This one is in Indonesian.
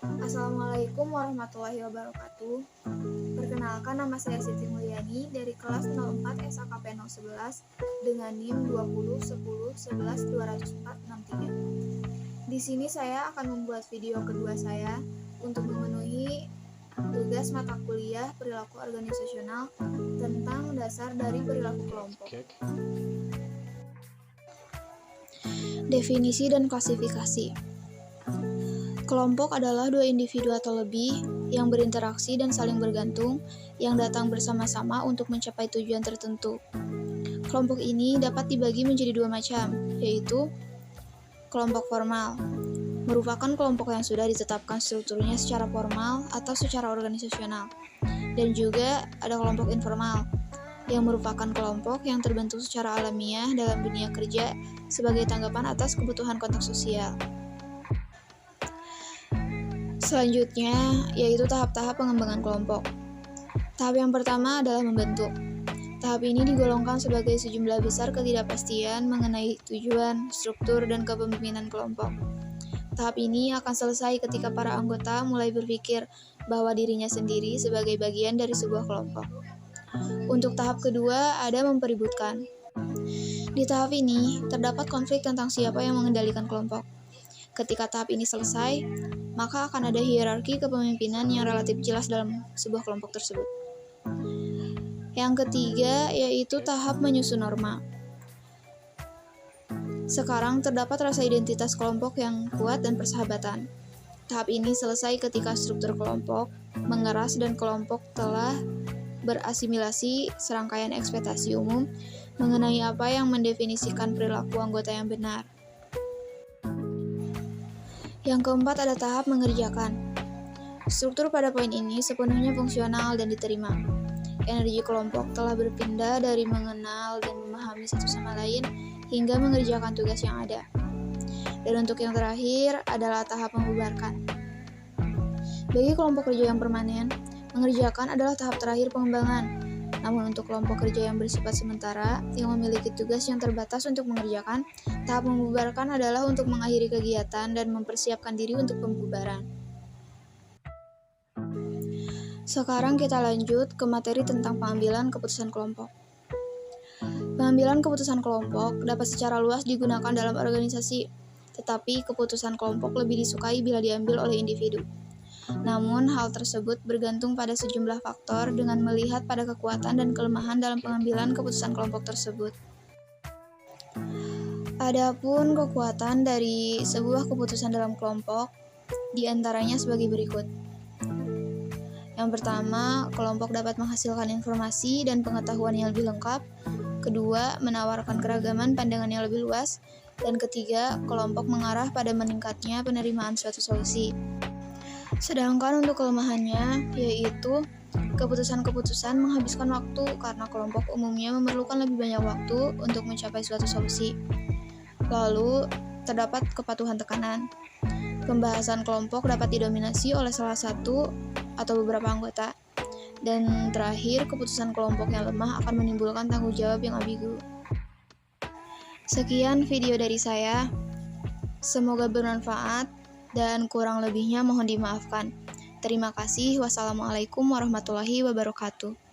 Assalamualaikum warahmatullahi wabarakatuh. Perkenalkan, nama saya Siti Mulyani dari kelas 04 SAKP 011 dengan NIM 20 10 11 204 63. Di sini saya akan membuat video kedua saya untuk memenuhi tugas mata kuliah perilaku organisasional tentang dasar dari perilaku kelompok. Definisi dan klasifikasi. Kelompok adalah dua individu atau lebih yang berinteraksi dan saling bergantung yang datang bersama-sama untuk mencapai tujuan tertentu. Kelompok ini dapat dibagi menjadi dua macam, yaitu kelompok formal, merupakan kelompok yang sudah ditetapkan strukturnya secara formal atau secara organisasional, dan juga ada kelompok informal, yang merupakan kelompok yang terbentuk secara alamiah dalam dunia kerja sebagai tanggapan atas kebutuhan kontak sosial. Selanjutnya, yaitu tahap-tahap pengembangan kelompok. Tahap yang pertama adalah membentuk. Tahap ini digolongkan sebagai sejumlah besar ketidakpastian mengenai tujuan, struktur, dan kepemimpinan kelompok. Tahap ini akan selesai ketika para anggota mulai berpikir bahwa dirinya sendiri sebagai bagian dari sebuah kelompok. Untuk tahap kedua, ada mempeributkan. Di tahap ini, terdapat konflik tentang siapa yang mengendalikan kelompok. Ketika tahap ini selesai, maka akan ada hierarki kepemimpinan yang relatif jelas dalam sebuah kelompok tersebut. Yang ketiga, yaitu tahap menyusun norma. Sekarang terdapat rasa identitas kelompok yang kuat dan persahabatan. Tahap ini selesai ketika struktur kelompok mengeras dan kelompok telah berasimilasi serangkaian ekspektasi umum mengenai apa yang mendefinisikan perilaku anggota yang benar. Yang keempat ada tahap mengerjakan. Struktur pada poin ini sepenuhnya fungsional dan diterima. Energi kelompok telah berpindah dari mengenal dan memahami satu sama lain hingga mengerjakan tugas yang ada. Dan untuk yang terakhir adalah tahap membubarkan. Bagi kelompok kerja yang permanen, mengerjakan adalah tahap terakhir pengembangan. Namun untuk kelompok kerja yang bersifat sementara, yang memiliki tugas yang terbatas untuk mengerjakan, tahap membubarkan adalah untuk mengakhiri kegiatan dan mempersiapkan diri untuk pembubaran. Sekarang kita lanjut ke materi tentang pengambilan keputusan kelompok. Pengambilan keputusan kelompok dapat secara luas digunakan dalam organisasi, tetapi keputusan kelompok lebih disukai bila diambil oleh individu. Namun, hal tersebut bergantung pada sejumlah faktor dengan melihat pada kekuatan dan kelemahan dalam pengambilan keputusan kelompok tersebut. Adapun kekuatan dari sebuah keputusan dalam kelompok, diantaranya sebagai berikut. Yang pertama, kelompok dapat menghasilkan informasi dan pengetahuan yang lebih lengkap. Kedua, menawarkan keragaman pandangan yang lebih luas. Dan ketiga, kelompok mengarah pada meningkatnya penerimaan suatu solusi. Sedangkan untuk kelemahannya, yaitu keputusan-keputusan menghabiskan waktu karena kelompok umumnya memerlukan lebih banyak waktu untuk mencapai suatu solusi. Lalu, terdapat kepatuhan tekanan. Pembahasan kelompok dapat didominasi oleh salah satu atau beberapa anggota. Dan terakhir, keputusan kelompok yang lemah akan menimbulkan tanggung jawab yang ambigu. Sekian video dari saya. Semoga bermanfaat. Dan kurang lebihnya mohon dimaafkan. Terima kasih. Wassalamualaikum warahmatullahi wabarakatuh.